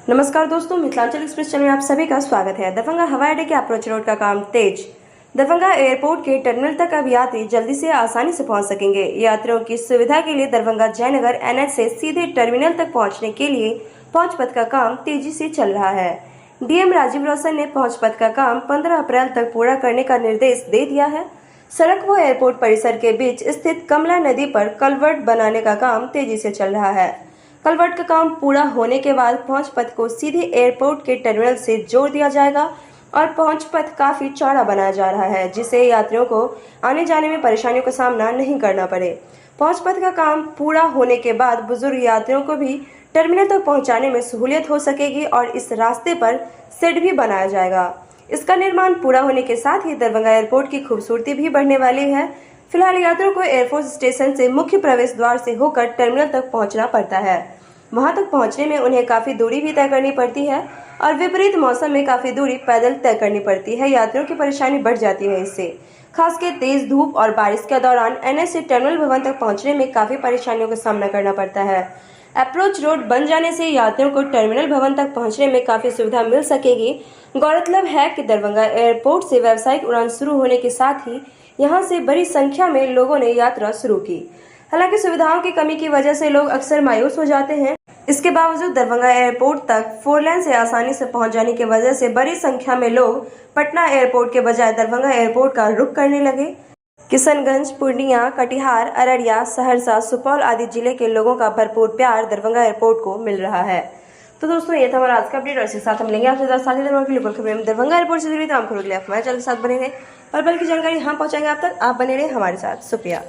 नमस्कार दोस्तों, Mithilanchal express channel में आप सभी का स्वागत है। दरभंगा हवाई अड्डे के अप्रोच रोड का काम तेज। दरभंगा एयरपोर्ट के टर्मिनल तक अब यात्री जल्दी से आसानी से पहुंच सकेंगे। यात्रियों की सुविधा के लिए दरभंगा जयनगर NH से सीधे टर्मिनल तक पहुंचने के लिए पहुंच पथ का काम तेजी से चल रहा है। DM राजीव रौशन ने पहुंच पथ का काम 15 अप्रैल तक पूरा करने का निर्देश दे दिया है। सड़क व एयरपोर्ट परिसर के बीच स्थित कमला नदी पर कलवर्ट बनाने का काम तेजी से चल रहा है। कलवर्ट का काम पूरा होने के बाद पहुंच पथ को सीधे एयरपोर्ट के टर्मिनल से जोड़ दिया जाएगा और पहुंच पथ काफी चौड़ा बनाया जा रहा है, जिससे यात्रियों को आने जाने में परेशानियों का सामना नहीं करना पड़े। पहुंच पथ का काम पूरा होने के बाद बुजुर्ग यात्रियों को भी टर्मिनल तक पहुंचाने में सहूलियत हो सकेगी और इस रास्ते पर शेड भी बनाया जाएगा। इसका निर्माण पूरा होने के साथ ही दरभंगा एयरपोर्ट की खूबसूरती भी बढ़ने वाली है। फिलहाल यात्रियों को एयरफोर्स स्टेशन से मुख्य प्रवेश द्वार से होकर टर्मिनल तक पहुंचना पड़ता है। वहां तक पहुंचने में उन्हें काफी दूरी भी तय करनी पड़ती है और विपरीत मौसम में काफी दूरी पैदल तय करनी पड़ती है। यात्रियों की परेशानी बढ़ जाती है इससे, खासकर तेज धूप और बारिश के दौरान NH से टर्मिनल भवन तक पहुंचने में काफी परेशानियों का सामना करना पड़ता है। अप्रोच रोड बन जाने से यात्रियों को टर्मिनल भवन तक पहुंचने में काफी सुविधा मिल सकेगी। गौरतलब है कि दरभंगा एयरपोर्ट से व्यावसायिक उड़ान शुरू होने के साथ ही यहां से बड़ी संख्या में लोगों ने यात्रा शुरू की। हालांकि सुविधाओं की कमी की वजह से लोग अक्सर मायूस हो जाते हैं। इसके बावजूद दरभंगा एयरपोर्ट तक 4 लेन से आसानी से पहुंच जाने की वजह से बड़ी संख्या में लोग पटना एयरपोर्ट के बजाय दरभंगा एयरपोर्ट का रुख करने लगे। किशनगंज, पूर्णिया, कटिहार, अररिया, सहरसा, सुपौल आदि जिले के लोगों का भरपूर प्यार दरभंगा एयरपोर्ट को मिल रहा है। तो दोस्तों, ये था हमारा आज का अपडेट और इसके साथ हम लेंगे आपसे दरभंगा एयरपोर्ट से जुड़ी तमाम खबरों के लिए हमारे चैनल के साथ बने रहे और बल्कि जानकारी हम पहुंचाएंगे आप तक। आप बने रहे हमारे साथ। शुक्रिया।